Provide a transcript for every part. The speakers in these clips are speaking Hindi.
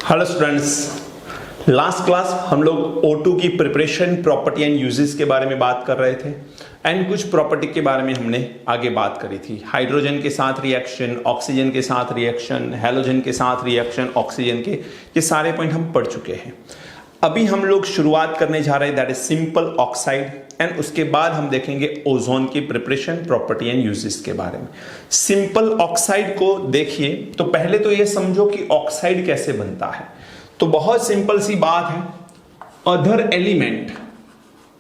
हेलो स्टूडेंट्स, लास्ट क्लास हम लोग O2 की प्रिपरेशन, प्रॉपर्टी एंड यूजेस के बारे में बात कर रहे थे एंड कुछ प्रॉपर्टी के बारे में हमने आगे बात करी थी। हाइड्रोजन के साथ रिएक्शन, ऑक्सीजन के साथ रिएक्शन, हैलोजन के साथ रिएक्शन, ऑक्सीजन के, ये सारे पॉइंट हम पढ़ चुके हैं। अभी हम लोग शुरुआत करने जा रहे हैं that is simple oxide and उसके बाद हम देखेंगे ओजोन की प्रिपरेशन, प्रॉपर्टी एंड यूजेस के बारे में। सिंपल ऑक्साइड को देखिए तो पहले तो ये समझो कि ऑक्साइड कैसे बनता है। तो बहुत सिंपल सी बात है, अदर एलिमेंट,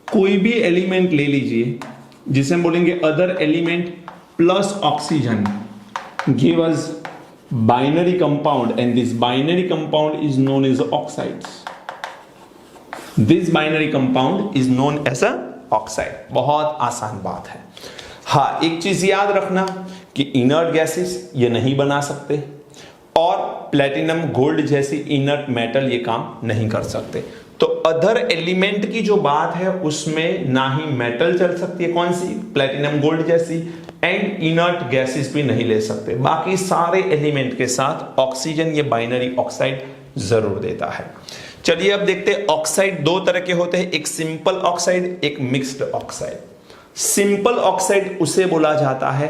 कोई भी एलिमेंट ले लीजिए जिसे हम बोलेंगे other element plus oxygen give us binary compound and this binary compound is known as oxides. This binary compound is known as a oxide. बहुत आसान बात है। हाँ, एक चीज याद रखना कि इनर्ट गैसेस ये नहीं बना सकते और प्लेटिनम, गोल्ड जैसी इनर्ट मेटल ये काम नहीं कर सकते। तो अदर एलिमेंट की जो बात है उसमें ना ही मेटल चल सकती है, कौन सी, प्लेटिनम, गोल्ड जैसी, एंड इनर्ट गैसेस भी नहीं ले सकते। बाकी सारे एलिमेंट के साथ ऑक्सीजन ये बाइनरी ऑक्साइड जरूर देता है। चलिए अब देखते हैं, ऑक्साइड दो तरह के होते हैं, एक सिंपल ऑक्साइड, एक मिक्स्ड ऑक्साइड। सिंपल ऑक्साइड उसे बोला जाता है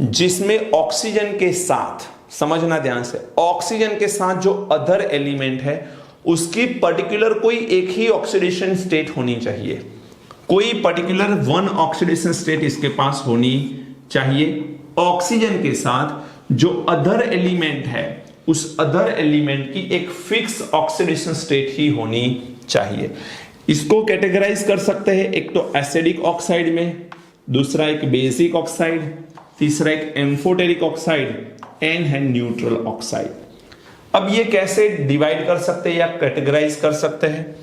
जिसमें ऑक्सीजन के साथ, समझना ध्यान से, ऑक्सीजन के साथ जो अदर एलिमेंट है उसकी पर्टिकुलर कोई एक ही ऑक्सीडेशन स्टेट होनी चाहिए, कोई पर्टिकुलर वन ऑक्सीडेशन स्टेट इसके पास होनी चाहिए। ऑक्सीजन के साथ जो अदर एलिमेंट है उस अदर एलिमेंट की एक फिक्स ऑक्सीडेशन स्टेट ही होनी चाहिए। इसको कैटेगराइज कर सकते हैं, एक तो एसिडिक ऑक्साइड में, दूसरा एक बेसिक ऑक्साइड, तीसरा एक एम्फोटेरिक ऑक्साइड एंड है न्यूट्रल ऑक्साइड। अब ये कैसे डिवाइड कर सकते हैं या कैटेगराइज कर सकते हैं?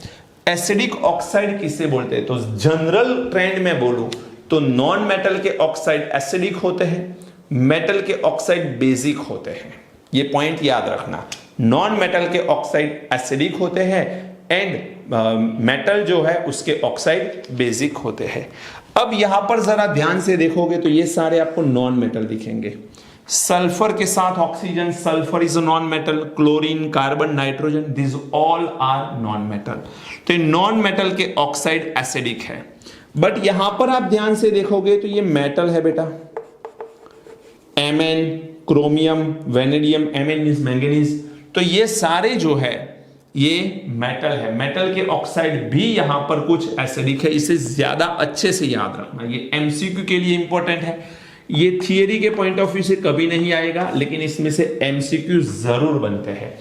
एसिडिक ऑक्साइड किसे बोलते हैं? तो जनरल ट्रेंड में बोलूं तो नॉन मेटल के ऑक्साइड एसिडिक होते हैं, मेटल के ऑक्साइड बेसिक होते हैं। ये पॉइंट याद रखना, नॉन मेटल के ऑक्साइड एसिडिक होते हैं एंड मेटल जो है उसके ऑक्साइड बेसिक होते हैं। अब यहां पर जरा ध्यान से देखोगे तो ये सारे आपको नॉन मेटल दिखेंगे। सल्फर के साथ oxygen, sulphur is a non metal, chlorine, carbon, nitrogen, this all are non metal. तो नॉन मेटल के ऑक्साइड एसिडिक है। बट यहां पर आप ध्यान से देखोगे तो ये मेटल है बेटा, Mn, chromium, vanadium, Mn means manganese. तो ये सारे जो है ये मेटल है। मेटल के ऑक्साइड भी यहां पर कुछ एसिडिक है, इसे ज्यादा अच्छे से याद रखना। ये एमसीक्यू के लिए इंपॉर्टेंट है, ये थियरी के पॉइंट ऑफ व्यू से कभी नहीं आएगा लेकिन इसमें से एमसीक्यू जरूर बनते हैं।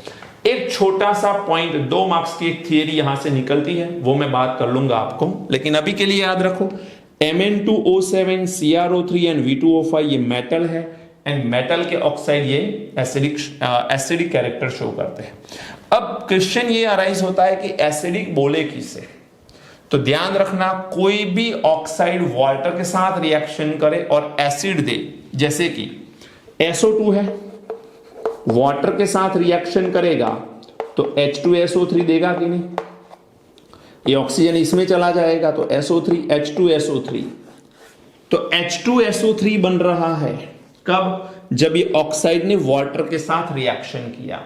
एक छोटा सा पॉइंट, 2 मार्क्स की एक थियरी यहां से निकलती है, वो मैं बात कर लूंगा आपको, लेकिन अभी के लिए याद रखो Mn2O7, CrO3 एंड V2O5 ये मेटल है एंड मेटल के ऑक्साइड ये एसिडिक कैरेक्टर शो करते हैं। अब क्वेश्चन ये अराइज होता है कि एसिडिक बोले किसे? तो ध्यान रखना, कोई भी ऑक्साइड वाटर के साथ रिएक्शन करे और एसिड दे, जैसे कि SO2 है, वाटर के साथ रिएक्शन करेगा तो H2SO3 देगा कि नहीं? ये ऑक्सीजन इसमें चला जाएगा तो SO3, H2SO3। तो H2SO3 बन रहा है कब? जब ये ऑक्साइड ने वाटर के साथ रिएक्शन किया।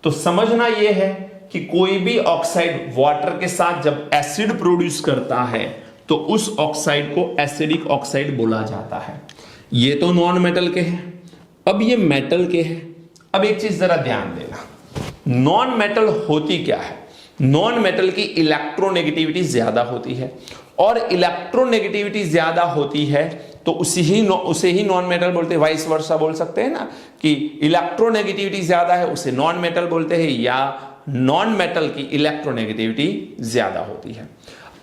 तो समझना यह है कि कोई भी ऑक्साइड वाटर के साथ जब एसिड प्रोड्यूस करता है तो उस ऑक्साइड को एसिडिक ऑक्साइड बोला जाता है। ये तो नॉन मेटल के हैं, अब ये मेटल के हैं। अब एक चीज जरा ध्यान देना, नॉन मेटल होती क्या है? नॉन मेटल की इलेक्ट्रोनेगेटिविटी ज्यादा होती है और इलेक्ट्रोनेगेटिविटी ज्यादा होती है तो उसे ही नॉन मेटल बोलते हैं। वाइस वर्सा बोल सकते हैं ना कि इलेक्ट्रोनेगेटिविटी ज्यादा है उसे नॉन मेटल बोलते हैं, या नॉन मेटल की इलेक्ट्रोनेगेटिविटी ज्यादा होती है।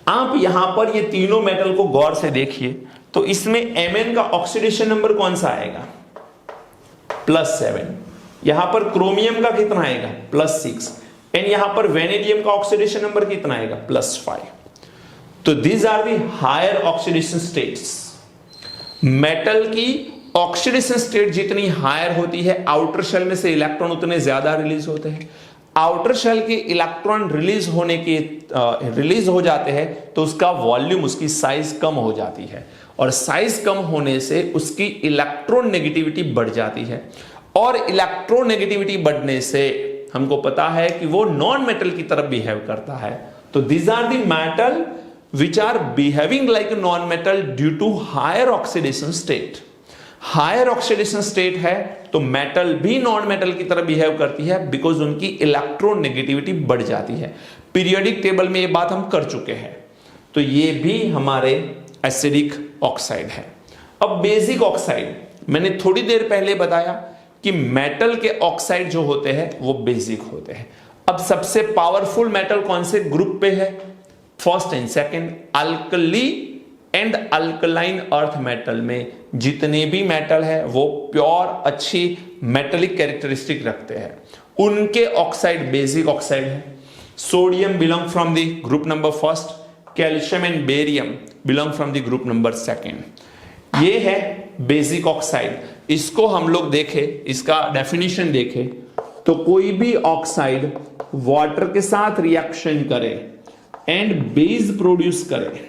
आप यहां पर ये तीनों मेटल को गौर से देखिए तो इसमें Mn का ऑक्सीडेशन नंबर कौन सा आएगा? +7। यहां पर क्रोमियम का कितना आएगा? +6। एंड यहां पर वेनेडियम का ऑक्सीडेशन नंबर कितना आएगा? +5। तो these are the higher oxidation states. Metal की ऑक्सीडेशन स्टेट जितनी हायर होती है, आउटर शेल में से इलेक्ट्रॉन उतने ज्यादा रिलीज होते हैं। आउटर शेल के इलेक्ट्रॉन रिलीज हो जाते हैं तो उसका वॉल्यूम, उसकी साइज कम हो जाती है और साइज कम होने से उसकी इलेक्ट्रोनेगेटिविटी बढ़ जाती है और इलेक्ट्रोनेगेटिविटी बढ़ने से हमको पता है कि वो नॉन मेटल की तरफ बिहेव करता है। तो these are the metal which are behaving like non metal due to higher oxidation state. Higher oxidation state है तो मेटल भी नॉन मेटल की तरह बिहेव करती है, बिकॉज उनकी इलेक्ट्रोनेगेटिविटी बढ़ जाती है। पीरियोडिक टेबल में ये बात हम कर चुके हैं। तो ये भी हमारे एसिडिक ऑक्साइड है। अब बेसिक ऑक्साइड, मैंने थोड़ी देर पहले बताया कि मेटल के ऑक्साइड जो होते हैं वो बेसिक होते हैं। अब सबसे पावरफुल मेटल कौन से ग्रुप पे है? First and second, alkali and alkaline earth metal में जितने भी मेटल है वो प्योर अच्छी मेटेलिक कैरेक्टरिस्टिक रखते हैं, उनके ऑक्साइड बेसिक ऑक्साइड है। Sodium belong from the group number first, calcium and barium belong from the group number second. ये है बेसिक ऑक्साइड। इसको हम लोग देखें, इसका डेफिनेशन देखें तो कोई भी ऑक्साइड वाटर के साथ रिएक्शन करे एंड बेस प्रोड्यूस करे,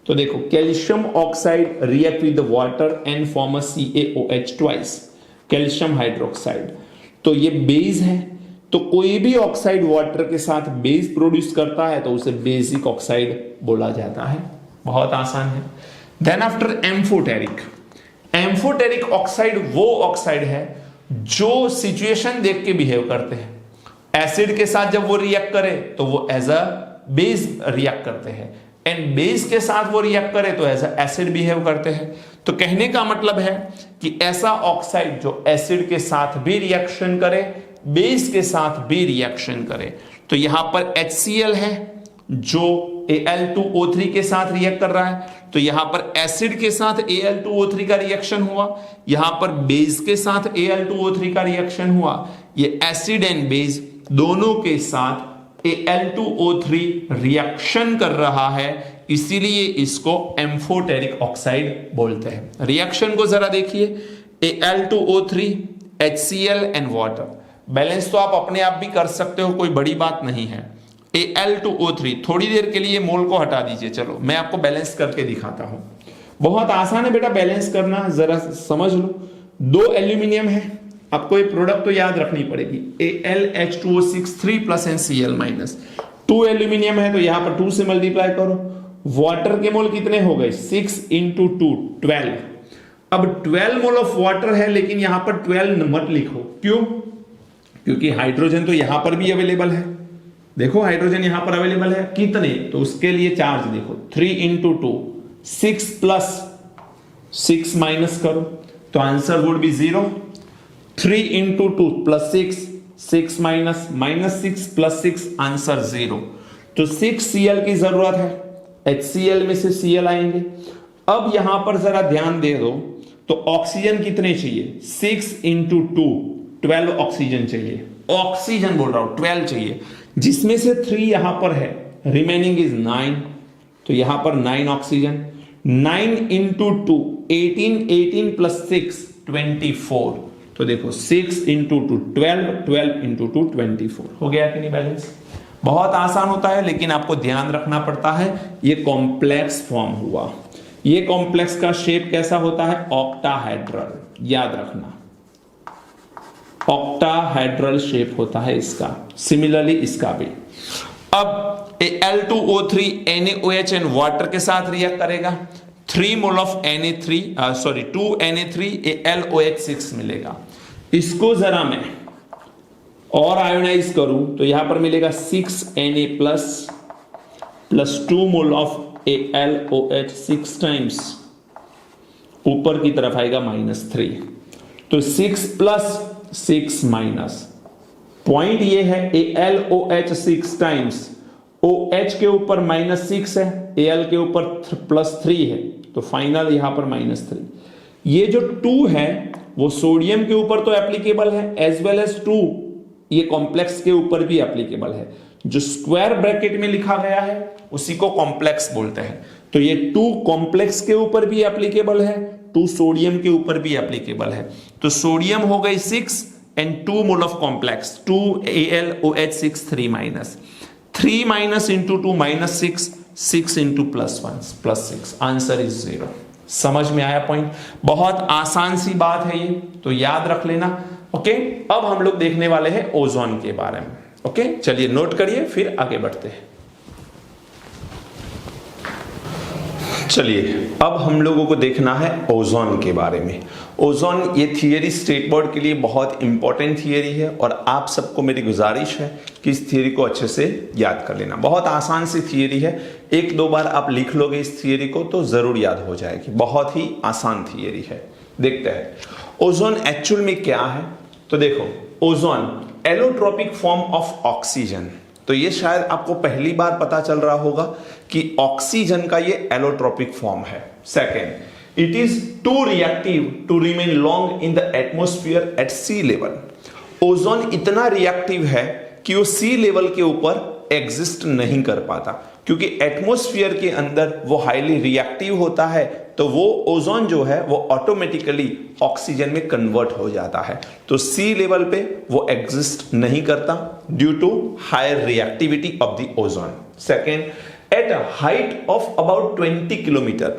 तो देखो calcium oxide react with water and form CaOH twice, calcium hydroxide. तो ये बेस है, तो कोई भी ऑक्साइड वाटर के साथ बेस प्रोड्यूस करता है तो उसे बेसिक ऑक्साइड बोला जाता है। बहुत आसान है। Then after amphoteric, amphoteric oxide वो ऑक्साइड है जो सिचुएशन देख के बिहेव करते हैं। एसिड के साथ जब वो रिएक्ट करे तो वो एज अ बेस रिएक्ट करते हैं, एंड बेस के साथ वो रिएक्ट करे तो एज अ एसिड बिहेव करते हैं। तो कहने का मतलब है कि ऐसा ऑक्साइड जो एसिड के साथ भी रिएक्शन करे, बेस के साथ भी रिएक्शन करे। तो यहां पर HCl है जो Al2O3 के साथ रिएक्ट कर रहा है, तो यहां पर एसिड के साथ Al2O3 का रिएक्शन हुआ, यहां पर बेस के साथ Al2O3 का रिएक्शन हुआ। ये एसिड एंड बेस दोनों के साथ Al2O3 रिएक्शन कर रहा है, इसीलिए इसको एम्फोटेरिक ऑक्साइड बोलते हैं। रिएक्शन को जरा देखिए, Al2O3, HCl and water. Balance तो आप अपने आप भी कर सकते हो, कोई बड़ी बात नहीं है। Al2O3, थोड़ी देर के लिए मोल को हटा दीजिए, चलो मैं आपको बैलेंस करके दिखाता हूं। बहुत आसान है बेटा बैलेंस करना, जरा समझ लो। 2 एल्यूमिनियम है, आपको ये प्रोडक्ट तो याद रखनी पड़ेगी, AlH2O6 3 plus NCl minus. 2 aluminium है तो यहां पर 2 से मल्टीप्लाई करो। वाटर के मोल कितने हो गए? 6 × 2 12। अब 12 मोल ऑफ वाटर है, लेकिन यहां पर 12 मत लिखो। क्यों? क्योंकि हाइड्रोजन तो यहां पर भी अवेलेबल है। देखो हाइड्रोजन यहां पर अवेलेबल है, कितने? तो उसके लिए चार्ज देखो, 3 × 2 6 प्लस 6 माइनस करो तो answer would be 0। 3 × 2 plus 6 minus -6 plus 6 answer 0। तो 6 Cl की जरूरत है, HCl में से Cl आएंगे। अब यहां पर जरा ध्यान दे दो, तो ऑक्सीजन कितने चाहिए? 6 × 2 12 ऑक्सीजन चाहिए। ऑक्सीजन बोल रहा हूं, 12 चाहिए, जिसमें से 3 यहां पर है, रिमेनिंग इज 9। तो यहां पर 9 ऑक्सीजन। 9 × 2 18, 18 प्लस 6 24। तो देखो 6 × 2 12, 12 × 2 24। हो गया कि नहीं बैलेंस? बहुत आसान होता है, लेकिन आपको ध्यान रखना पड़ता है, ये कॉम्प्लेक्स फॉर्म हुआ। ये कॉम्प्लेक्स का शेप कैसा होता है? ऑक्टाहेड्रल, याद रखना, ऑक्टाहेड्रल शेप होता है इसका। सिमिलरली इसका भी। अब Al2O3 NaOH एंड वाटर के साथ रिएक्ट करेगा, 3 mole of Na3 2 Na3 AlOH6 मिलेगा। इसको जरा मैं और आयोनाइज करूं तो यहां पर मिलेगा 6 Na plus 2 mole of AlOH6 times, ऊपर की तरफ आएगा -3। तो 6 प्लस 6 माइनस, पॉइंट ये है AlOH6 टाइम्स OH के ऊपर -6 है, Al के ऊपर +3 है, तो फाइनल यहां पर -3। ये जो 2 है वो सोडियम के ऊपर तो एप्लीकेबल है, एज वेल एज 2 ये कॉम्प्लेक्स के ऊपर भी एप्लीकेबल है। जो स्क्वायर ब्रैकेट में लिखा गया है उसी को कॉम्प्लेक्स बोलते हैं। तो ये 2 कॉम्प्लेक्स के ऊपर भी एप्लीकेबल है, 2 सोडियम के ऊपर भी एप्लीकेबल है। तो सोडियम हो गई 6 and 2 mole of complex 2 AlOH6 3 minus 3 minus into 2 -6 6 into +1 +6 answer is 0। समझ में आया पॉइंट? बहुत आसान सी बात है ये, तो याद रख लेना। ओके, अब हम लोग देखने वाले हैं ओजोन के बारे में। ओके, चलिए नोट करिए, फिर आगे बढ़ते हैं। चलिए अब हम लोगों को देखना है ओजोन के बारे में। ओजोन ये थियरी स्टेट बोर्ड के लिए बहुत इंपॉर्टेंट थियरी है और आप सबको मेरी गुजारिश है कि इस थियरी को अच्छे से याद कर लेना। बहुत आसान सी थियरी है, एक दो बार आप लिख लोगे इस थियरी को तो जरूर याद हो जाएगी। बहुत ही आसान थियरी है। देखते हैं ओजोन एक्चुअल में क्या है। तो देखो, ozone allotropic form of oxygen. तो ये शायद आपको पहली बार पता चल रहा होगा कि ऑक्सीजन का ये एलोट्रोपिक फॉर्म है। Second, it is too reactive to remain long in the atmosphere at sea level. Ozone इतना रिएक्टिव है कि वो सी लेवल के ऊपर एग्जिस्ट नहीं कर पाता, क्योंकि एटमोस्फियर के अंदर वो हाईली रिएक्टिव होता है, तो वो ओजोन जो है वो ऑटोमेटिकली ऑक्सीजन में कन्वर्ट हो जाता है। तो सी लेवल पे वो एग्जिस्ट नहीं करता due to higher reactivity of the ozone. Second, at a height of about 20 kilometre,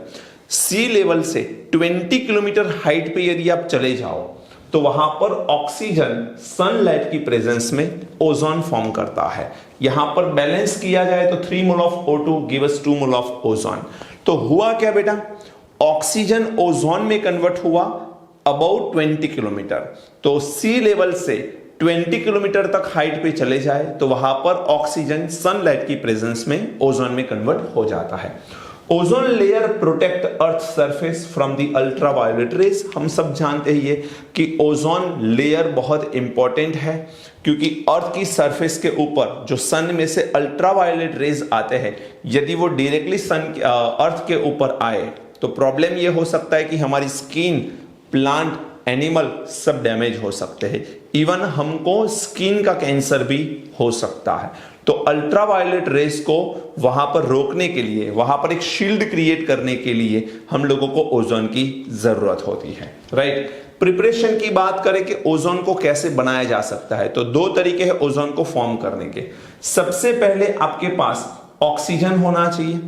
sea level से 20 किलोमीटर हाइट पे यदि आप चले जाओ तो वहां पर ऑक्सीजन सनलाइट की प्रेजेंस में ओजोन फॉर्म करता है। यहां पर बैलेंस किया जाए तो 3 मोल of O2 give us 2 mole of ozone. तो हुआ क्या बेटा, ऑक्सीजन ओजोन में कन्वर्ट हुआ अबाउट 20 किलोमीटर। तो सी लेवल से 20 किलोमीटर तक हाइट पे चले जाए तो वहां पर ऑक्सीजन सनलाइट की प्रेजेंस में ओजोन में कन्वर्ट हो जाता है। Ozone layer protect earth surface from the ultraviolet rays. हम सब जानते हैं ये कि ओजोन लेयर बहुत इंपॉर्टेंट है, क्योंकि अर्थ की सरफेस के ऊपर जो सन में से अल्ट्रावायलेट रेज आते हैं, यदि वो डायरेक्टली अर्थ के ऊपर आए तो प्रॉब्लम ये हो सकता है कि हमारी स्किन, प्लांट, एनिमल सब डैमेज हो सकते हैं। इवन हमको स्किन का कैंसर भी हो सकता है। तो अल्ट्रावायलेट रेस को वहां पर रोकने के लिए, वहां पर एक शील्ड क्रिएट करने के लिए हम लोगों को ओजोन की जरूरत होती है। राइट, प्रिपरेशन की बात करें कि ओजोन को कैसे बनाया जा सकता है, तो दो तरीके हैं ओजोन को फॉर्म करने के। सबसे पहले आपके पास ऑक्सीजन होना चाहिए।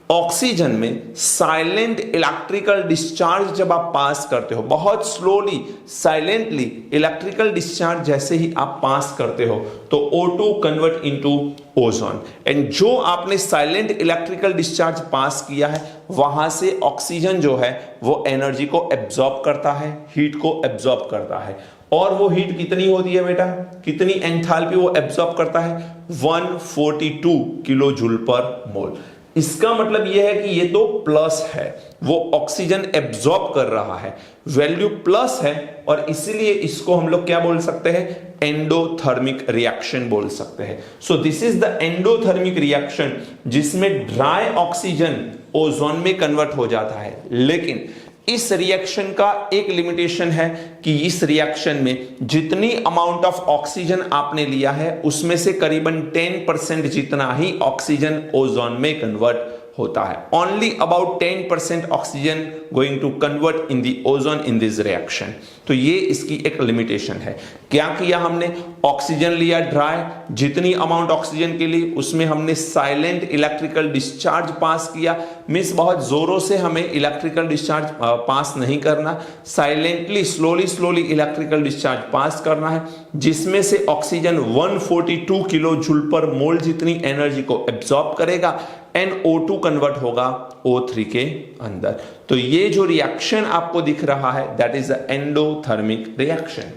ऑक्सीजन में साइलेंट इलेक्ट्रिकल डिस्चार्ज जब आप पास करते हो, बहुत स्लोली साइलेंटली इलेक्ट्रिकल डिस्चार्ज जैसे ही आप पास करते हो तो O2 convert into ozone. And जो आपने साइलेंट इलेक्ट्रिकल डिस्चार्ज पास किया है वहां से ऑक्सीजन जो है वो एनर्जी को एब्जॉर्ब करता है, हीट को एब्जॉर्ब करता है। और वो हीट कितनी होती है बेटा, कितनी एंथैल्पी वो एब्जॉर्ब करता है, 142 किलो जूल पर मोल। इसका मतलब यह है कि ये तो प्लस है, वो ऑक्सीजन एब्जॉर्ब कर रहा है, वैल्यू प्लस है, और इसीलिए इसको हम लोग क्या बोल सकते हैं, एंडोथर्मिक रिएक्शन बोल सकते हैं। So this is the endothermic reaction, जिसमें ड्राई ऑक्सीजन ओजोन में कन्वर्ट हो जाता है। लेकिन इस रिएक्शन का एक लिमिटेशन है कि इस रिएक्शन में जितनी अमाउंट ऑफ ऑक्सीजन आपने लिया है उसमें से करीबन 10% जितना ही ऑक्सीजन ओजोन में कन्वर्ट होता है। Only about 10% oxygen going to convert in the ozone in this reaction. तो ये इसकी एक लिमिटेशन है। क्या किया हमने, ऑक्सीजन लिया ड्राई, जितनी अमाउंट ऑक्सीजन के लिए उसमें हमने साइलेंट इलेक्ट्रिकल डिस्चार्ज पास किया। मींस बहुत जोरों से हमें इलेक्ट्रिकल डिस्चार्ज पास नहीं करना, साइलेंटली स्लोली इलेक्ट्रिकल डिस्चार्ज पास करना है, जिसमें से ऑक्सीजन 142 किलो जूल पर मोल जितनी एनर्जी को एब्जॉर्ब करेगा, NO2 कन्वर्ट होगा O3 के अंदर। तो ये जो रिएक्शन आपको दिख रहा है that is the endothermic reaction.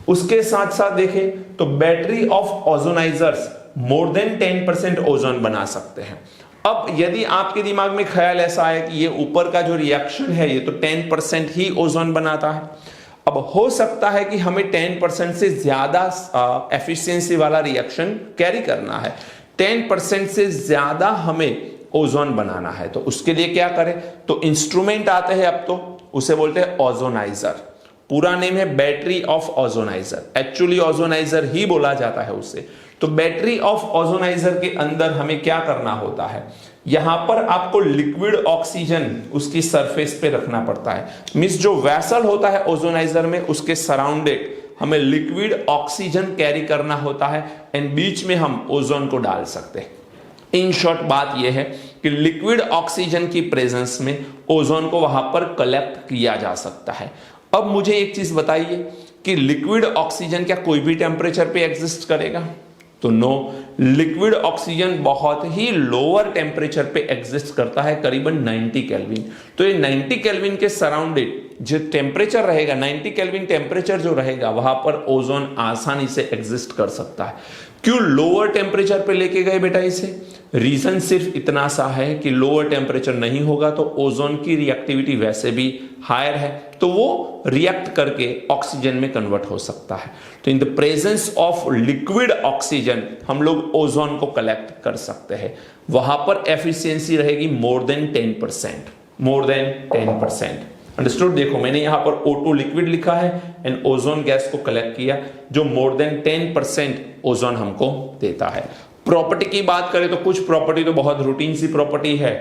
उसके साथ साथ देखें तो battery of ozonisers more than 10% ozone बना सकते हैं। अब यदि आपके दिमाग में ख्याल ऐसा आए कि ये ऊपर का जो रिएक्शन है ये तो 10% ही ओजोन बनाता है, अब हो सकता है कि हमें 10% से ज्यादा एफिशिएंसी वाला रिएक्शन कैरी करना है, 10% से ज्यादा हमें ओजोन बनाना है। तो उसके लिए क्या करें, तो इंस्ट्रूमेंट आते हैं, अब तो उसे बोलते हैं ओजोनाइजर। पूरा नेम है battery of ozoniser, actually ozoniser ही बोला जाता है उसे। तो बैटरी ऑफ ओजोनाइजर के अंदर हमें क्या करना होता है, यहां पर आपको लिक्विड ऑक्सीजन उसकी सरफेस पे रखना पड़ता है। मींस जो वैसल होता है ओजोनाइजर में उसके सराउंडेड हमें लिक्विड ऑक्सीजन कैरी करना होता है, एंड बीच में हम ओजोन को डाल सकते हैं। इन शॉर्ट बात यह है कि लिक्विड ऑक्सीजन की प्रेजेंस में ओजोन को वहां पर कलेक्ट किया जा सकता है। अब मुझे एक चीज बताइए कि लिक्विड ऑक्सीजन क्या कोई भी टेम्परेचर पे एग्जिस्ट करेगा? तो नो, लिक्विड ऑक्सीजन बहुत ही लोअर टेम्परेचर पे एग्जिस्ट करता है, करीबन 90 केल्विन। तो ये 90 केल्विन के सराउंडेड जो टेम्परेचर रहेगा, 90 केल्विन टेम्परेचर जो रहेगा, वहां पर ओजोन आसानी से एग्जिस्ट कर सकता है। क्यों लोअर टेम्परेचर पे लेके गए बेटा इसे? रीजन सिर्फ इतना सा है कि लोअर टेम्परेचर नहीं होगा तो ओजोन की रिएक्टिविटी वैसे भी हायर है, तो वो रिएक्ट करके ऑक्सीजन में कन्वर्ट हो सकता है। तो इन the presence of liquid oxygen हम लोग ओजोन को कलेक्ट कर सकते हैं। वहां पर एफिशिएंसी रहेगी मोर देन 10%, मोर देन 10%। अंडरस्टूड? देखो मैंने यहां पर O2 लिक्विड लिखा है एंड ओजोन गैस को कलेक्ट किया, जो मोर देन 10% ओजोन हमको देता है। प्रॉपर्टी की बात करें तो कुछ प्रॉपर्टी तो बहुत रूटीन सी प्रॉपर्टी है।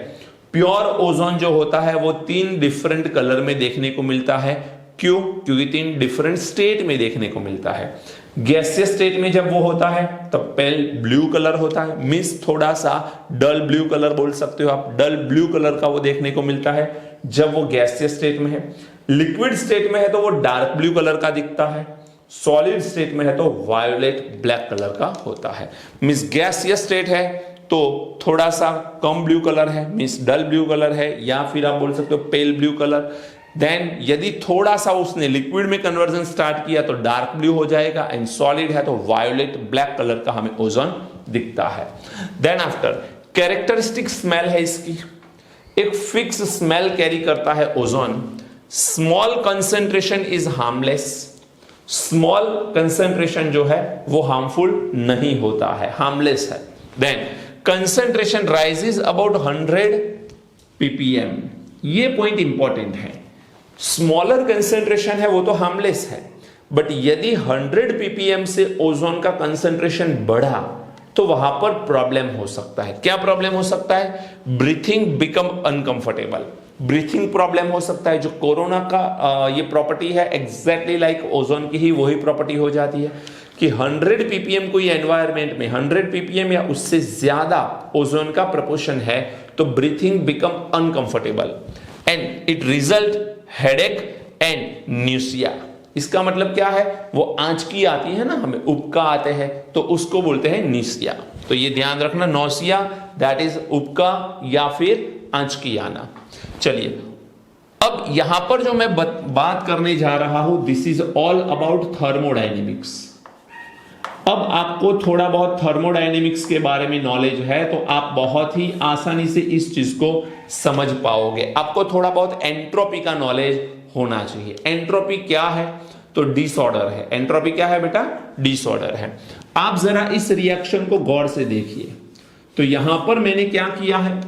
प्योर ओजोन जो होता है वो 3 डिफरेंट कलर में देखने को मिलता है। क्यों? क्योंकि 3 डिफरेंट स्टेट में देखने को मिलता है। गैसियस स्टेट में जब वो होता है तब पेल ब्लू कलर होता है, मींस थोड़ा सा डल ब्लू कलर बोल सकते हो आप, डल ब्लू कलर का वो देखने को मिलता है जब वो गैसियस स्टेट में है। लिक्विड स्टेट में है तो वो डार्क ब्लू कलर का दिखता है, सॉलिड स्टेट में है तो वायोलेट ब्लैक कलर का होता है। मींस गैसियस स्टेट है तो थोड़ा सा कम ब्लू कलर है, मींस डल ब्लू कलर है, या फिर आप बोल सकते हो पेल ब्लू कलर। देन यदि थोड़ा सा उसने लिक्विड में कन्वर्जन स्टार्ट किया तो डार्क ब्लू हो जाएगा, एंड सॉलिड है तो वायोलेट ब्लैक कलर का हमें ओजोन दिखता है। देन आफ्टर कैरेक्टरिस्टिक स्मेल है इसकी, एक फिक्स स्मेल कैरी करता है ozone. Small concentration is harmless, small concentration जो है वो हार्मफुल नहीं होता है, हार्मलेस है। Then concentration rises about 100 ppm, ये पॉइंट इंपॉर्टेंट है। स्मॉलर कंसेंट्रेशन है वो तो हार्मलेस है, बट यदि 100 ppm से ओजोन का कंसेंट्रेशन बढ़ा तो वहां पर प्रॉब्लम हो सकता है। क्या प्रॉब्लम हो सकता है? Breathing become uncomfortable, breathing problem हो सकता है। जो कोरोना का ये प्रॉपर्टी है एग्जैक्टली लाइक ओजोन की ही वही प्रॉपर्टी हो जाती है कि 100 ppm कोई एनवायरमेंट में 100 ppm या उससे ज्यादा ओजोन का प्रपोर्शन है तो breathing become uncomfortable and it result headache and nausea. इसका मतलब क्या है? वो आंचकी आती है ना, हमें उबका आते हैं तो उसको बोलते हैं न्यूसिया। तो ये ध्यान रखना, नौसिया दैट इज उबका या फिर आंचकी आना। चलिए अब यहां पर जो मैं बात करने जा रहा हूं, this is all about thermodynamics. अब आपको थोड़ा बहुत थर्मोडायनेमिक्स के बारे में नॉलेज है तो आप बहुत ही आसानी से इस चीज को समझ पाओगे। आपको थोड़ा बहुत एंट्रोपी का नॉलेज होना चाहिए। एंट्रोपी क्या है? तो डिसऑर्डर है। एंट्रोपी क्या है बेटा? डिसऑर्डर है। आप जरा इस रिएक्शन को गौर से देखिए। तो यहां पर मैंने क्या किया है?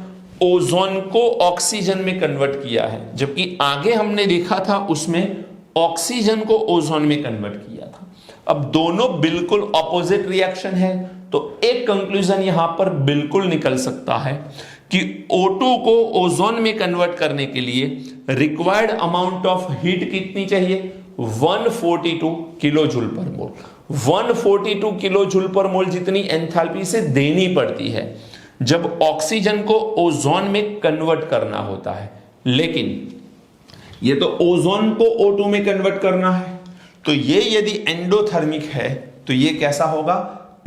ओजोन को ऑक्सीजन में कन्वर्ट किया है, जबकि आगे हमने देखा था उसमें ऑक्सीजन को ओजोन में कन्वर्ट किया था। अब दोनों बिल्कुल ऑपोजिट रिएक्शन है तो एक कंक्लूजन यहां पर बिल्कुल निकल सकता है कि O2 को ओजोन में कन्वर्ट करने के लिए रिक्वायर्ड अमाउंट ऑफ हीट कितनी चाहिए? 142 किलो जूल पर मोल। 142 किलो जूल पर मोल जितनी एंथैल्पी से देनी पड़ती है जब ऑक्सीजन को ओजोन में कन्वर्ट करना होता है। लेकिन ये तो ओजोन को O2 में कन्वर्ट करना है, तो ये यदि एंडोथर्मिक है तो ये कैसा होगा?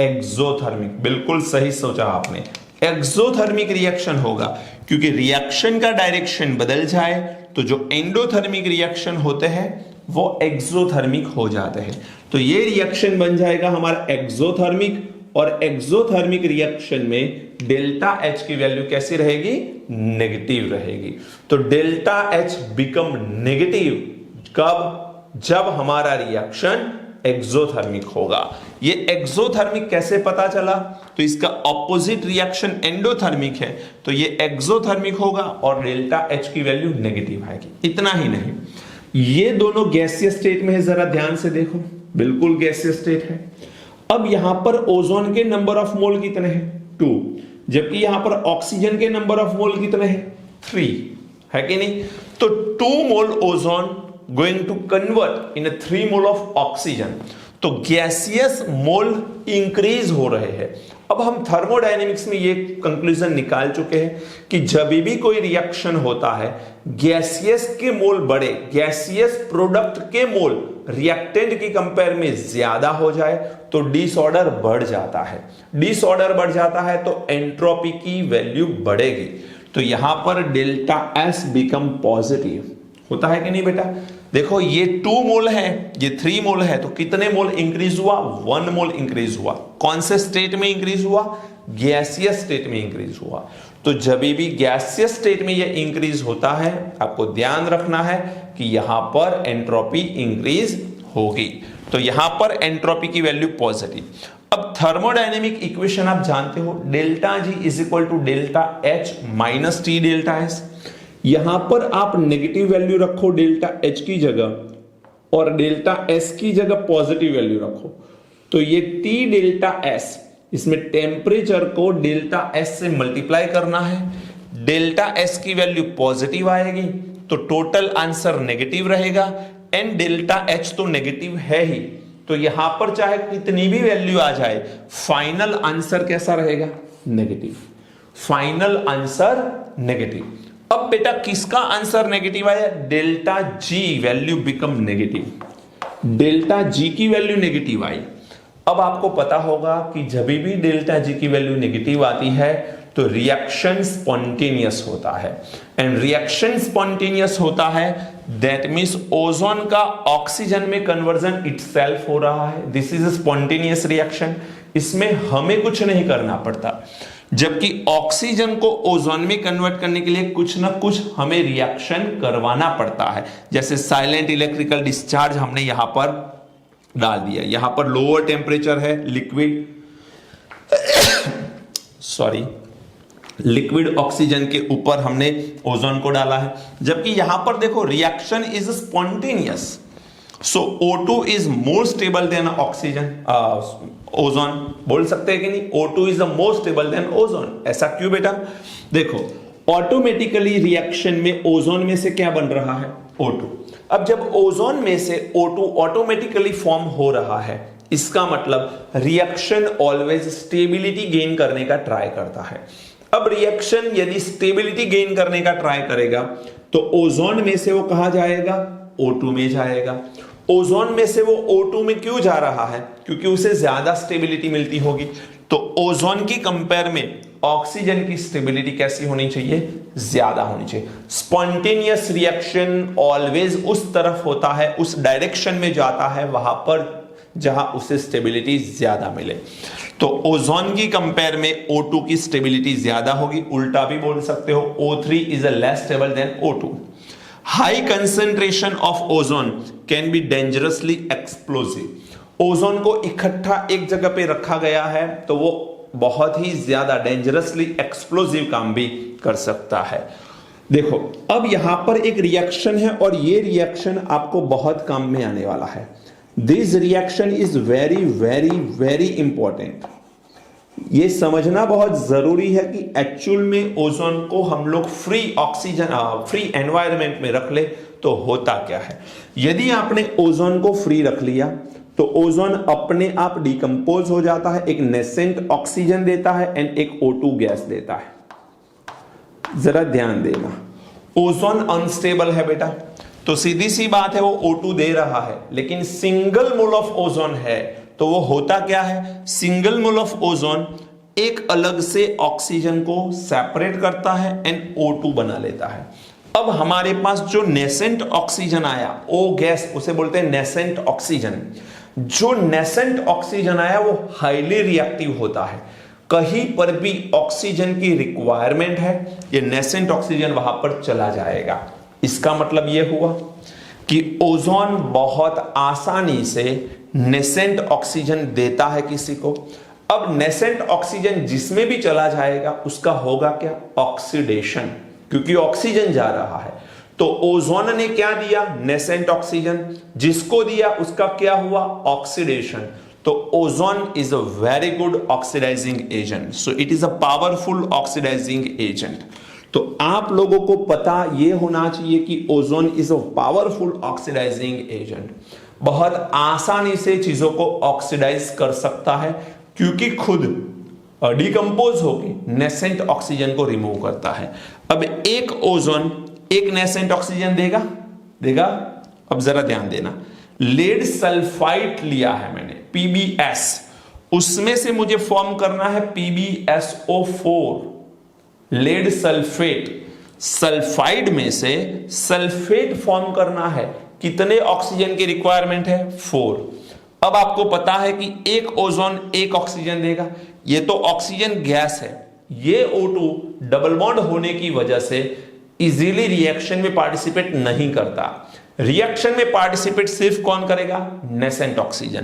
एक्सोथर्मिक। बिल्कुल सही सोचा आपने, एक्सोथर्मिक रिएक्शन होगा, क्योंकि रिएक्शन का डायरेक्शन बदल जाए तो जो एंडोथर्मिक रिएक्शन होते हैं वो एक्सोथर्मिक हो जाते हैं। तो ये रिएक्शन बन जाएगा हमारा एक्सोथर्मिक, और एक्सोथर्मिक रिएक्शन में डेल्टा H की वैल्यू कैसी रहेगी? नेगेटिव रहेगी। तो डेल्टा H बिकम नेगेटिव कब? जब हमारा रिएक्शन एक्सोथर्मिक होगा। ये एक्सोथर्मिक कैसे पता चला? तो इसका ऑपोजिट रिएक्शन एंडोथर्मिक है तो ये एक्सोथर्मिक होगा और डेल्टा H की वैल्यू नेगेटिव आएगी। इतना ही नहीं, ये दोनों गैसियस स्टेट में है, जरा ध्यान से देखो, बिल्कुल गैसियस स्टेट है। अब यहां पर ओजोन के नंबर ऑफ मोल कितने हैं? 2, जबकि यहां पर ऑक्सीजन के नंबर ऑफ मोल कितने हैं? 3, है कि नहीं? तो 2 मोल ozone going to convert in a 3 mole of oxygen। तो गैसियस मोल इंक्रीज हो रहे हैं। अब हम थर्मोडायनेमिक्स में ये कंक्लूजन निकाल चुके हैं कि जब भी कोई रिएक्शन होता है, गैसियस के मोल बढ़े, गैसियस प्रोडक्ट के मोल रिएक्टेंट की कंपेयर में ज्यादा हो जाए तो डिसऑर्डर बढ़ जाता है। डिसऑर्डर बढ़ जाता है तो एंट्रोपी की वैल्यू बढ़ेगी। तो यहां पर डेल्टा एस बिकम पॉजिटिव होता है कि नहीं बेटा? देखो ये 2 मोल है, ये 3 मोल है, तो कितने मोल इंक्रीज हुआ? 1 मोल इंक्रीज हुआ। कौन से स्टेट में इंक्रीज हुआ? गैसियस स्टेट में इंक्रीज हुआ। तो जब भी गैसियस स्टेट में ये इंक्रीज होता है, आपको ध्यान रखना है कि यहां पर एंट्रोपी इंक्रीज होगी। तो यहां पर एंट्रोपी की वैल्यू पॉजिटिव। अब थर्मोडायनेमिक इक्वेशन आप जानते हो, delta G is equal to delta H minus T delta S. यहां पर आप नेगेटिव वैल्यू रखो डेल्टा एच की जगह और डेल्टा एस की जगह पॉजिटिव वैल्यू रखो, तो ये टी डेल्टा एस, इसमें टेम्परेचर को डेल्टा एस से मल्टीप्लाई करना है। डेल्टा एस की वैल्यू पॉजिटिव आएगी तो टोटल आंसर नेगेटिव रहेगा, एंड डेल्टा एच तो नेगेटिव है ही, तो यहां पर चाहे कितनी भी वैल्यू आ जाए, फाइनल आंसर कैसा रहेगा? नेगेटिव। Final answer negative. अब बेटा किसका आंसर नेगेटिव आया? Delta G value become negative. Delta G की वैल्यू नेगेटिव आई। अब आपको पता होगा कि जब भी डेल्टा जी की वैल्यू नेगेटिव आती है तो रिएक्शन स्पॉन्टेनियस होता है, एंड रिएक्शन स्पॉन्टेनियस होता है दैट मींस ओजोन का ऑक्सीजन में कन्वर्जन इटसेल्फ हो रहा है। This is a spontaneous reaction. इसमें हमें कुछ नहीं करना पड़ता, जबकि ऑक्सीजन को ओजोन में कन्वर्ट करने के लिए कुछ ना कुछ हमें रिएक्शन करवाना पड़ता है। जैसे साइलेंट इलेक्ट्रिकल डिस्चार्ज हमने यहां पर डाल दिया, यहां पर लोअर टेम्परेचर है, लिक्विड ऑक्सीजन के ऊपर हमने ओजोन को डाला है, जबकि यहां पर देखो reaction is spontaneous. So O2 is more stable then oxygen, ozone. बोल सकते हैं कि नहीं? O2 is the more stable then ozone. ऐसा क्यों बेटा? देखो ऑटोमेटिकली रिएक्शन में ओजोन में से क्या बन रहा है? O2। अब जब ओजोन में से O2 ऑटोमेटिकली फॉर्म हो रहा है, इसका मतलब रिएक्शन ऑलवेज स्टेबिलिटी गेन करने का ट्राई करता है। अब रिएक्शन यदि स्टेबिलिटी गेन करने का ट्राई करेगा तो ओजोन में से वो कहां जाएगा? O2 में जाएगा। ओजोन में से वो O2 में क्यों जा रहा है? क्योंकि उसे ज्यादा स्टेबिलिटी मिलती होगी। तो ओजोन की कंपेयर में ऑक्सीजन की स्टेबिलिटी कैसी होनी चाहिए? ज्यादा होनी चाहिए। स्पॉन्टेनियस रिएक्शन ऑलवेज उस तरफ होता है, उस डायरेक्शन में जाता है वहां पर जहां उसे स्टेबिलिटी ज्यादा मिले। तो ओजोन की कंपेयर में O2 की स्टेबिलिटी ज्यादा होगी। उल्टा भी बोल सकते हो, O3 is a less stable then O2। High concentration of ozone can be dangerously explosive. Ozone को इकट्ठा एक जगह पे रखा गया है तो वो बहुत ही ज्यादा डेंजरसली एक्सप्लोसिव काम भी कर सकता है। देखो अब यहां पर एक रिएक्शन है और ये रिएक्शन आपको बहुत काम में आने वाला है। This reaction is very very very important. ये समझना बहुत जरूरी है कि एक्चुअल में ओजोन को हम लोग फ्री ऑक्सीजन फ्री एनवायरनमेंट में रख ले तो होता क्या है। यदि आपने ओजोन को फ्री रख लिया तो ओजोन अपने आप डिकम्पोज हो जाता है, एक नेसेंट ऑक्सीजन देता है एंड एक O2 गैस देता है। जरा ध्यान देना, ओजोन अनस्टेबल है बेटा, तो सीधी सी बात है वो O2 दे रहा है, लेकिन सिंगल मोल ऑफ ओजोन है तो वो होता क्या है? सिंगल मोल ऑफ ओजोन एक अलग से ऑक्सीजन को सेपरेट करता है एंड O2 बना लेता है। अब हमारे पास जो नेसेंट ऑक्सीजन आया, O गैस उसे बोलते हैं नेसेंट ऑक्सीजन। जो नेसेंट ऑक्सीजन आया वो हाईली रिएक्टिव होता है। कहीं पर भी ऑक्सीजन की रिक्वायरमेंट है, ये नेसेंट ऑक्सीजन वहां पर चला जाएगा। इसका मतलब यह हुआ कि ओजोन बहुत आसानी से नेसेंट ऑक्सीजन देता है किसी को। अब नेसेंट ऑक्सीजन जिसमें भी चला जाएगा उसका होगा क्या? ऑक्सीडेशन, क्योंकि ऑक्सीजन जा रहा है। तो ओजोन ने क्या दिया? Nascent oxygen. जिसको दिया उसका क्या हुआ? ऑक्सीडेशन। तो ozone is a very good oxidising agent, so it is a powerful oxidising agent. तो आप लोगों को पता यह होना चाहिए कि ozone is a powerful oxidising agent. बहुत आसानी से चीजों को ऑक्सीडाइज कर सकता है, क्योंकि खुद डिकम्पोज होकर नेसेंट ऑक्सीजन को रिमूव करता है। अब एक ओजोन एक नेसेंट ऑक्सीजन देगा। अब जरा ध्यान देना, लेड सल्फाइड लिया है मैंने PbS, उसमें से मुझे फॉर्म करना है PbSO4, लेड सल्फेट। सल्फाइड में से सल्फेट फॉर्म करना है, कितने ऑक्सीजन की रिक्वायरमेंट है? 4। अब आपको पता है कि एक ओजोन एक ऑक्सीजन देगा, ये तो ऑक्सीजन गैस है, ये O2 डबल बॉन्ड होने की वजह से इजीली रिएक्शन में पार्टिसिपेट नहीं करता। रिएक्शन में पार्टिसिपेट सिर्फ कौन करेगा? Nascent oxygen.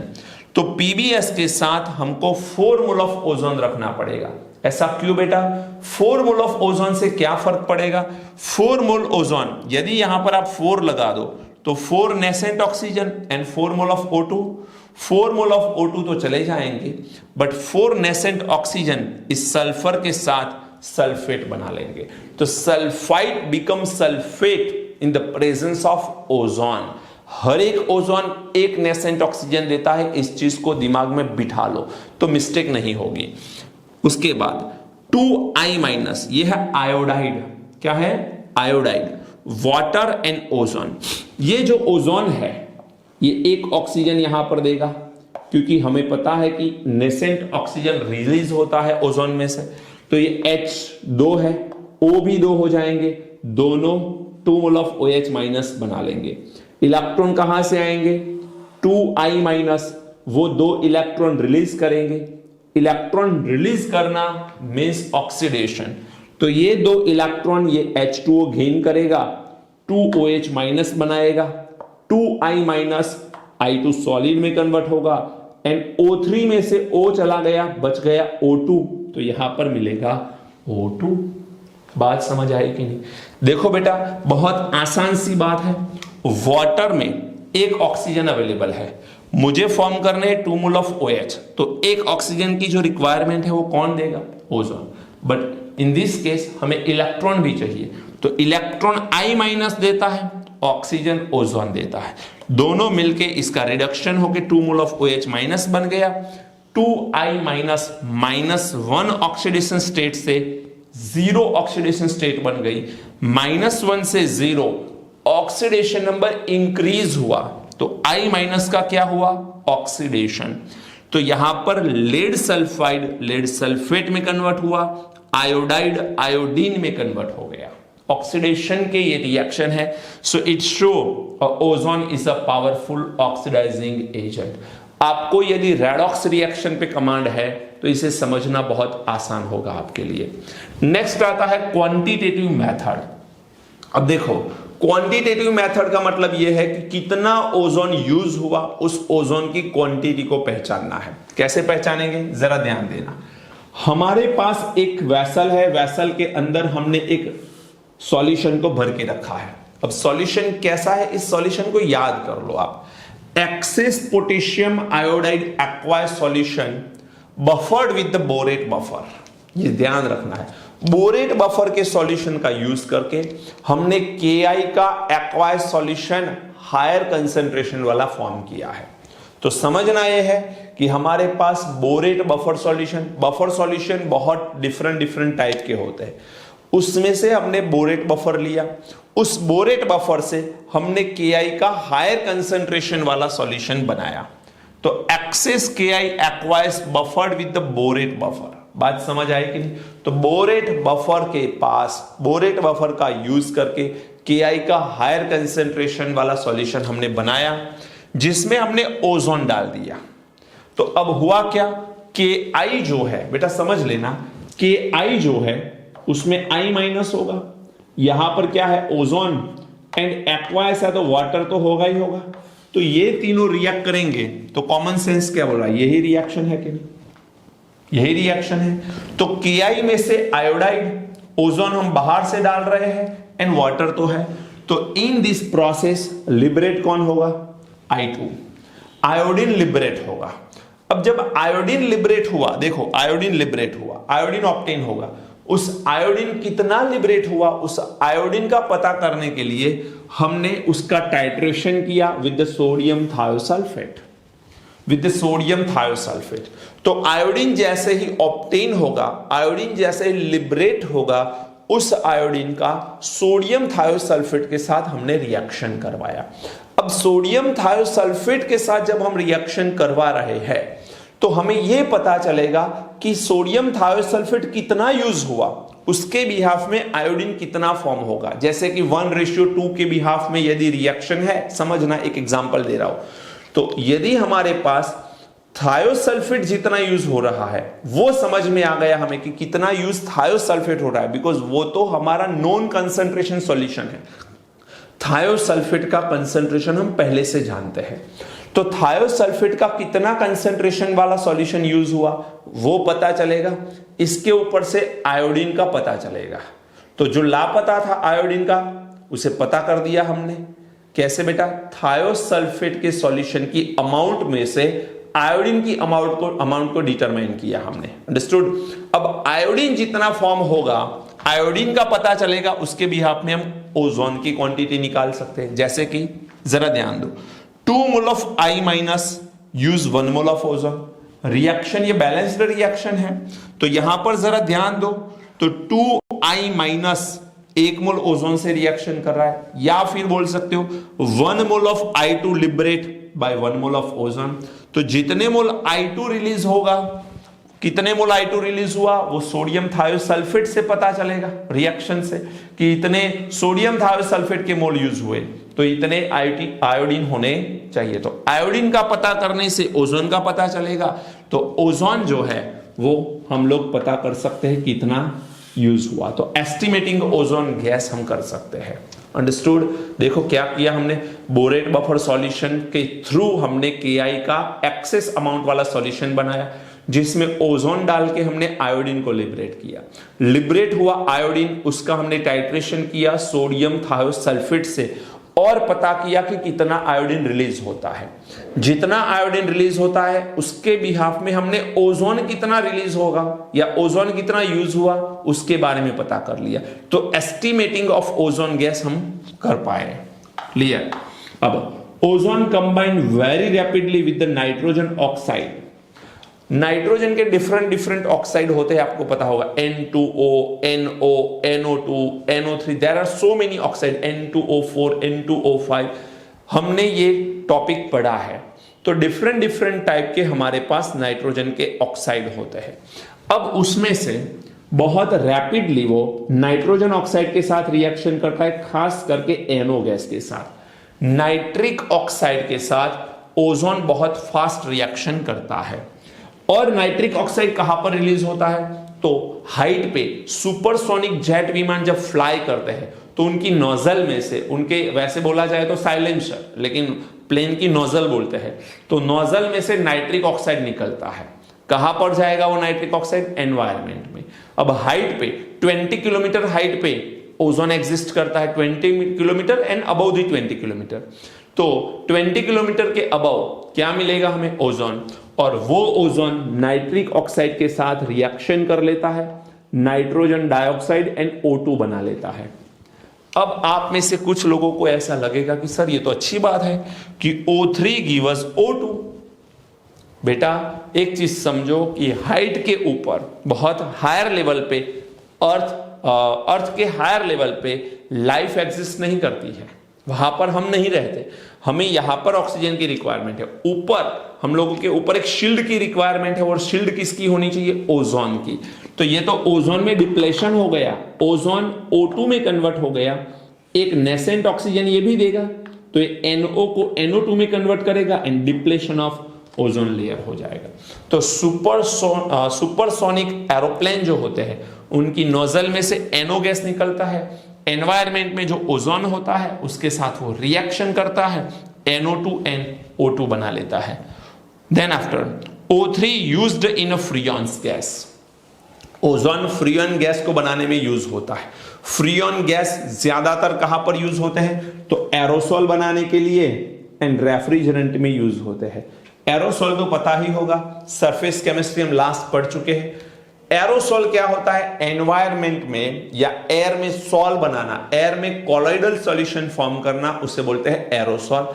तो PbS के साथ हमको 4 मोल ऑफ ओजोन रखना पड़ेगा। ऐसा क्यों बेटा? 4 मोल ऑफ ओजोन से क्या फर्क पड़ेगा? 4 मोल ओजोन, यदि यहां पर आप 4 लगा दो तो 4 nascent oxygen and 4 mole of O2। 4 mole of O2 तो चले जाएंगे, बट 4 नेसेंट ऑक्सीजन इस सल्फर के साथ सल्फेट बना लेंगे। तो sulphide become sulphate in the presence of ozone. हर एक ओजोन एक नेसेंट ऑक्सीजन देता है, इस चीज को दिमाग में बिठा लो तो मिस्टेक नहीं होगी। उसके बाद 2I-, ये है आयोडाइड। क्या है? आयोडाइड। वाटर एंड ओजोन, ये जो ओजोन है ये एक ऑक्सीजन यहां पर देगा, क्योंकि हमें पता है कि नेसेंट ऑक्सीजन रिलीज होता है ओजोन में से, तो ये H2 है, O भी 2 हो जाएंगे, दोनों 2 मोल ऑफ OH- बना लेंगे। इलेक्ट्रॉन कहां से आएंगे? 2I-, वो 2 इलेक्ट्रॉन रिलीज करेंगे। इलेक्ट्रॉन रिलीज करना मींस ऑक्सीडेशन, तो ये 2 इलेक्ट्रॉन ये H2O गेन करेगा, 2OH- बनाएगा, 2I- I2 सॉलिड में कन्वर्ट होगा, एंड O3 में से O चला गया, बच गया O2, तो यहां पर मिलेगा O2। बात समझ आई कि नहीं? देखो बेटा, बहुत आसान सी बात है। वाटर में एक ऑक्सीजन अवेलेबल है, मुझे फॉर्म करने हैं 2 मोल ऑफ OH, तो एक ऑक्सीजन की जो रिक्वायरमेंट है वो कौन देगा? Ozone. But in this case हमें इलेक्ट्रॉन भी चाहिए, तो इलेक्ट्रॉन I- देता है, ऑक्सीजन ओजोन देता है, दोनों मिलके इसका रिडक्शन होके 2 मोल ऑफ OH- बन गया। 2I- -1 ऑक्सीडेशन स्टेट से 0 ऑक्सीडेशन स्टेट बन गई। -1 से 0 ऑक्सीडेशन नंबर इंक्रीज हुआ, तो I- का क्या हुआ? ऑक्सीडेशन। तो यहां पर लेड सल्फाइड लेड सल्फेट में कन्वर्ट हुआ, आयोडाइड आयोडीन में कन्वर्ट हो गया। ऑक्सीडेशन के ये रिएक्शन है। So it show ozone is a powerful oxidising agent. आपको यदि रेडॉक्स रिएक्शन पे कमांड है तो इसे समझना बहुत आसान होगा आपके लिए। नेक्स्ट आता है क्वांटिटेटिव मेथड। अब देखो, क्वांटिटेटिव मेथड का मतलब यह है कि कितना ओजोन यूज हुआ, उस ओजोन की क्वांटिटी को पहचानना है। कैसे पहचानेंगे? जरा ध्यान देना। हमारे पास एक वेसल है, वेसल के अंदर हमने एक सॉल्यूशन को भर के रखा है। अब सॉल्यूशन कैसा है, इस सॉल्यूशन को याद कर लो आप। Access potassium iodide aqua solution buffered with the borate buffer, ये ध्यान रखना है। बोरेट बफर के सॉल्यूशन का यूज करके हमने Ki का एक्वा सॉल्यूशन हायर कंसेंट्रेशन वाला फॉर्म किया है। तो समझना यह है कि हमारे पास बोरेट बफर सॉल्यूशन बहुत डिफरेंट टाइप के होते हैं, उसमें से हमने बोरेट बफर लिया, उस बोरेट बफर से हमने Ki का हायर कंसेंट्रेशन वाला सॉल्यूशन बनाया। तो excess Ki aqueous buffered with the borate buffer. बात समझ आई कि नहीं? तो बोरेट बफर के पास बोरेट बफर का यूज करके Ki का हायर कंसेंट्रेशन वाला सॉल्यूशन हमने बनाया, जिसमें हमने ओजोन डाल दिया। तो अब हुआ क्या? Ki जो है बेटा समझ लेना, Ki जो है उसमें I- होगा, यहां पर क्या है? ओजोन, एंड एक्वाइस है तो वाटर तो होगा ही होगा। तो ये तीनों रिएक्ट करेंगे, तो कॉमन सेंस क्या बोल रहा है? यही रिएक्शन है कि नहीं? यही रिएक्शन है। तो Ki में से आयोडाइड, ओजोन हम बाहर से डाल रहे हैं, एंड वाटर तो है। तो इन दिस प्रोसेस लिबरेट कौन होगा? I2, आयोडीन लिबरेट होगा। अब जब आयोडीन लिबरेट हुआ, देखो आयोडीन लिबरेट हुआ, आयोडीन ऑब्टेन होगा, उस आयोडीन कितना लिबरेट हुआ, उस आयोडीन का पता करने के लिए हमने उसका टाइट्रेशन किया with the sodium thiosulphate, with the sodium thiosulphate. तो आयोडीन जैसे ही ऑब्टेन होगा, आयोडीन जैसे ही लिबरेट होगा, उस आयोडीन का सोडियम थायोसल्फेट के साथ हमने रिएक्शन करवाया। अब सोडियम थायोसल्फेट के साथ जब हम रिएक्शन करवा रहे हैं तो हमें यह पता चलेगा कि सोडियम थायोसल्फेट कितना यूज हुआ, उसके बिहाफ में आयोडीन कितना फॉर्म होगा। जैसे कि 1:2 के बिहाफ में यदि रिएक्शन है, समझना एक एग्जांपल दे रहा हूं, तो यदि हमारे पास थायोसल्फेट जितना यूज हो रहा है वो समझ में आ गया हमें कि कितना यूज थायोसल्फेट हो रहा है, बिकॉज वो तो हमारा नॉन कंसंट्रेशन सॉल्यूशन है। थायोसल्फेट का कंसंट्रेशन हम पहले से जानते हैं, तो थायोसल्फेट का कितना कंसंट्रेशन वाला सॉल्यूशन यूज हुआ वो पता चलेगा। इसके ऊपर से आयोडीन का पता चलेगा। तो जो लापता था आयोडीन का उसे पता कर दिया हमने। कैसे बेटा? थायोसल्फेट के सॉल्यूशन की अमाउंट में से आयोडीन की अमाउंट को डिटरमाइन किया हमने। अंडरस्टूड? अब आयोडीन जितना फॉर्म होगा, आयोडीन का पता चलेगा, उसके बिहाफ में हम ओजोन की क्वांटिटी निकाल सकते हैं। जैसे कि जरा ध्यान दो, 2 mole of I minus use 1 mole of ozone. Reaction ये बैलेंस्ड रिएक्शन है, तो यहां पर जरा ध्यान दो, तो 2I माइनस 1 मोल ओजोन से रिएक्शन कर रहा है, या फिर बोल सकते हो 1 mole of I2 liberate by 1 mole of ozone. तो जितने मोल I2 रिलीज होगा, कितने मोल I2 रिलीज हुआ वो सोडियम थायोसल्फेट से पता चलेगा रिएक्शन से, कि इतने सोडियम थायोसल्फेट के मोल यूज हुए तो इतने आयोडीन होने चाहिए। तो आयोडीन का पता करने से ओजोन का पता चलेगा, तो ओजोन जो है वो हम लोग पता कर सकते हैं कितना यूज हुआ। तो एस्टिमेटिंग ओजोन गैस हम कर सकते हैं। अंडरस्टूड? देखो क्या किया हमने, बोरेट बफर सॉल्यूशन के थ्रू हमने Ki का एक्सेस अमाउंट वाला सॉल्यूशन बनाया, जिसमें ओजोन डाल के हमने आयोडीन को लिबरेट किया। लिबरेट हुआ आयोडीन, उसका हमने टाइट्रेशन किया सोडियम थायोसल्फेट से और पता किया कि कितना आयोडीन रिलीज होता है। जितना आयोडीन रिलीज होता है उसके बिहाफ में हमने ओजोन कितना रिलीज होगा या ओजोन कितना यूज हुआ उसके बारे में पता कर लिया। तो एस्टिमेटिंग ऑफ ओजोन गैस हम कर पाए। क्लियर? अब ozone combine very rapidly with the nitrogen oxide. Nitrogen के डिफरेंट ऑक्साइड होते हैं, आपको पता होगा, N2O, NO, NO2, NO3, there are so many oxide, N2O4, N2O5, हमने ये टॉपिक पढ़ा है। तो डिफरेंट टाइप के हमारे पास नाइट्रोजन के ऑक्साइड होते हैं। अब उसमें से बहुत रैपिडली वो नाइट्रोजन ऑक्साइड के साथ रिएक्शन करता है, खास करके NO गैस के साथ। नाइट्रिक ऑक्साइड के साथ ओजोन बहुत फास्ट रिएक्शन करता है। और नाइट्रिक ऑक्साइड कहां पर रिलीज होता है? तो हाइट पे सुपरसोनिक जेट विमान जब फ्लाई करते हैं तो उनकी नोजल में से, उनके वैसे बोला जाए तो साइलेंसर, लेकिन प्लेन की नोजल बोलते हैं, तो नोजल में से नाइट्रिक ऑक्साइड निकलता है। कहां पर जाएगा वो नाइट्रिक ऑक्साइड? एनवायरमेंट में। अब हाइट पे 20 किलोमीटर हाइट पे ओजोन एग्जिस्ट करता है, 20 kilometre and above the 20 kilometre. तो 20 किलोमीटर के अबव क्या मिलेगा हमें? ओजोन। और वो ओजोन नाइट्रिक ऑक्साइड के साथ रिएक्शन कर लेता है, नाइट्रोजन डाइऑक्साइड एंड O2 बना लेता है। अब आप में से कुछ लोगों को ऐसा लगेगा कि सर ये तो अच्छी बात है कि O3 गिव अस O2। बेटा एक चीज समझो कि हाइट के ऊपर बहुत हायर लेवल पे अर्थ के हायर लेवल पे लाइफ एग्जिस्ट नहीं करती है, वहां पर हम नहीं रहते, हमें यहां पर ऑक्सीजन की रिक्वायरमेंट है। ऊपर हम लोगों के ऊपर एक शील्ड की रिक्वायरमेंट है, और शील्ड किसकी होनी चाहिए? ओजोन की। तो ये तो ओजोन में डिप्लेशन हो गया, ओजोन O2 में कन्वर्ट हो गया, एक नेसेंट ऑक्सीजन ये भी देगा, तो ये NO को NO2 में कन्वर्ट करेगा and depletion of ozone layer हो जाएगा। तो सुपरसोनिक एरोप्लेन जो होते हैं उनकी नोजल में से NO गैस निकलता है, एनवायरमेंट में जो ओजोन होता है उसके साथ वो रिएक्शन करता है, NO2 and O2 बना लेता है। Then after O3 used in a freons gas. Ozone freon gas को बनाने में यूज होता है। फ्रियॉन गैस ज्यादातर कहां पर यूज होते हैं? तो एरोसोल बनाने के लिए एंड रेफ्रिजरेंट में यूज होते हैं। एरोसोल तो पता ही होगा, सरफेस केमिस्ट्री हम लास्ट पढ़ चुके हैं। एरोसॉल क्या होता है? एनवायरमेंट में या एयर में सॉल बनाना, एयर में कॉलोइडल सॉल्यूशन फॉर्म करना, उसे बोलते हैं एरोसॉल।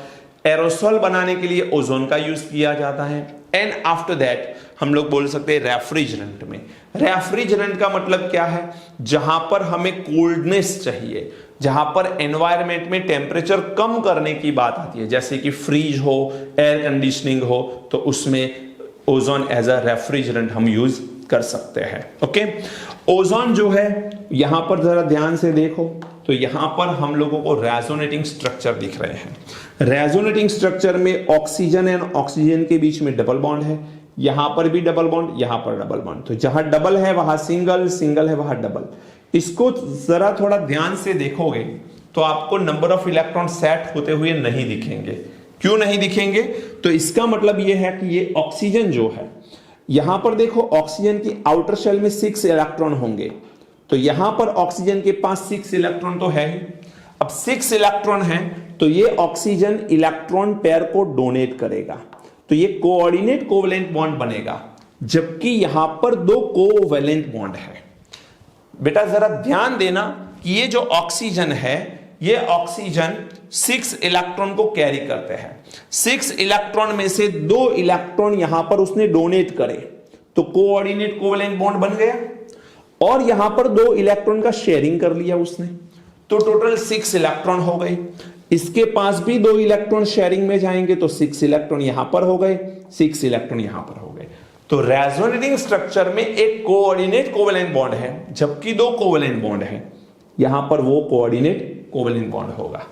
एरोसॉल बनाने के लिए ओजोन का यूज किया जाता है। एंड आफ्टर दैट हम लोग बोल सकते हैं रेफ्रिजरेंट में। रेफ्रिजरेंट का मतलब क्या है? जहां पर हमें कोल्डनेस चाहिए, जहां पर एनवायरमेंट में टेम्परेचर कम करने की बात आती है, जैसे कि फ्रीज हो, एयर कंडीशनिंग हो, तो उसमें ओजोन एज अ रेफ्रिजरेंट हम यूज कर सकते हैं। ओके, ओजोन जो है यहां पर जरा ध्यान से देखो तो यहां पर हम लोगों को रेजोनेटिंग स्ट्रक्चर दिख रहे हैं। रेजोनेटिंग स्ट्रक्चर में ऑक्सीजन एंड ऑक्सीजन के बीच में डबल बॉन्ड है, यहां पर भी डबल बॉन्ड, यहां पर डबल बॉन्ड। तो जहां डबल है वहां सिंगल, सिंगल है वहां डबल। इसको जरा थोड़ा ध्यान से देखोगे तो आपको नंबर ऑफ इलेक्ट्रॉन सेट होते हुए नहीं दिखेंगे। क्यों नहीं दिखेंगे? तो इसका मतलब यह है कि ये ऑक्सीजन जो है, यहां पर देखो ऑक्सीजन की आउटर शेल में 6 इलेक्ट्रॉन होंगे, तो यहां पर ऑक्सीजन के पास 6 इलेक्ट्रॉन तो है ही। अब 6 इलेक्ट्रॉन है तो ये ऑक्सीजन इलेक्ट्रॉन पेयर को डोनेट करेगा, तो ये कोऑर्डिनेट कोवैलेंट बॉन्ड बनेगा, जबकि यहां पर 2 कोवैलेंट बॉन्ड है। बेटा जरा ध्यान देना कि ये जो ऑक्सीजन है, ये ऑक्सीजन 6 इलेक्ट्रॉन को कैरी करते हैं। 6 इलेक्ट्रॉन में से 2 इलेक्ट्रॉन यहां पर उसने डोनेट करे तो कोऑर्डिनेट कोवैलेंट बॉन्ड बन गया, और यहां पर 2 इलेक्ट्रॉन का शेयरिंग कर लिया उसने, तो टोटल 6 इलेक्ट्रॉन हो गए। इसके पास भी 2 इलेक्ट्रॉन शेयरिंग में जाएंगे तो 6 इलेक्ट्रॉन यहां पर हो गए, 6 इलेक्ट्रॉन यहां पर हो गए। तो रेजोनेटिंग स्ट्रक्चर में एक कोऑर्डिनेट कोवैलेंट बॉन्ड है, जबकि 2 कोवैलेंट बॉन्ड है, यहां पर वो कोऑर्डिनेट कोवैलेंट बॉन्ड होगा।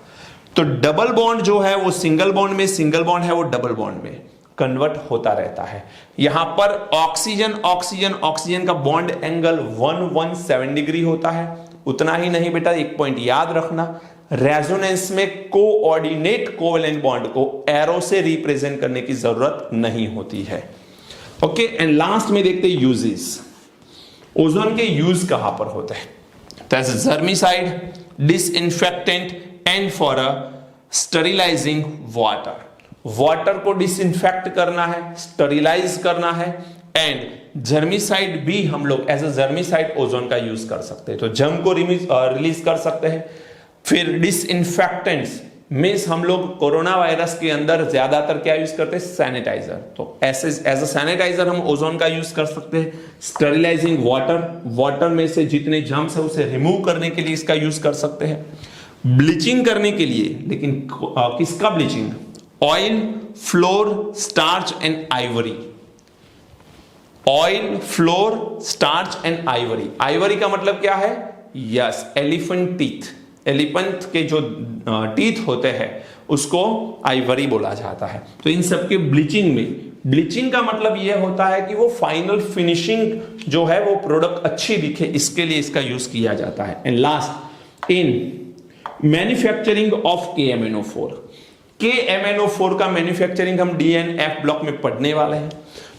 तो डबल बॉन्ड जो है वो सिंगल बॉन्ड में, सिंगल बॉन्ड है वो डबल बॉन्ड में कन्वर्ट होता रहता है। यहां पर ऑक्सीजन ऑक्सीजन ऑक्सीजन का बॉन्ड एंगल 117 डिग्री होता है। उतना ही नहीं बेटा, एक पॉइंट याद रखना, रेजोनेंस में कोऑर्डिनेट कोवैलेंट बॉन्ड को एरो से रिप्रेजेंट करने की जरूरत नहीं होती है। ओके, एंड लास्ट में देखते हैं यूजेस। ओजोन के यूज कहां पर होते हैं? Germicide, disinfectant and for sterilising water. Water को डिसइंफेक्ट करना है, स्टरिलाइज करना है, एंड जर्मिसाइड भी हम लोग एज अ जर्मिसाइड ओजोन का यूज कर सकते हैं, तो जर्म को रिलीज कर सकते हैं। फिर डिसइंफेक्टेंट्स मींस हम लोग कोरोना वायरस के अंदर ज्यादातर क्या यूज करते हैं? सैनिटाइजर, तो ऐसे एज अ सैनिटाइजर हम ओजोन का यूज कर सकते हैं। स्टरिलाइजिंग वाटर, वाटर में से जितने जर्म्स है उसे रिमूव करने के लिए इसका यूज कर सकते हैं। ब्लीचिंग करने के लिए, लेकिन किसका bleaching? Oil, floor, starch and Ivory. Oil, floor, starch and Ivory. Ivory का मतलब क्या है? Yes, elephant teeth. एलिफेंट के जो टीथ होते हैं उसको आइवरी बोला जाता है। तो इन सब के ब्लीचिंग में, ब्लीचिंग का मतलब यह होता है कि वो फाइनल फिनिशिंग जो है वो प्रोडक्ट अच्छी दिखे, इसके लिए इसका यूज किया जाता है। And last, in manufacturing of KMnO4। KMnO4 का मैन्युफैक्चरिंग हम DNF ब्लॉक में पढ़ने वाले हैं।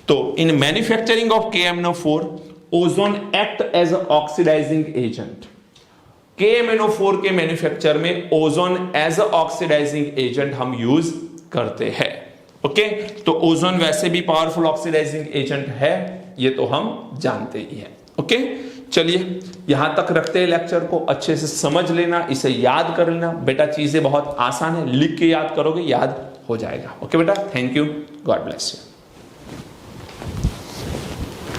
तो in manufacturing of KMnO4 ozone act as oxidising agent. KMnO4 के मैन्युफैक्चर में ओजोन एज ऑक्सीडाइजिंग एजेंट हम यूज करते हैं। ओके, तो ओजोन वैसे भी पावरफुल ऑक्सीडाइजिंग एजेंट है, ये तो हम जानते ही हैं। ओके, चलिए यहां तक रखते हैं लेक्चर को। अच्छे से समझ लेना, इसे याद कर लेना। बेटा चीजें बहुत आसान है, लिख के याद करोगे याद हो जाएगा। ओके बेटा, thank you, God bless you.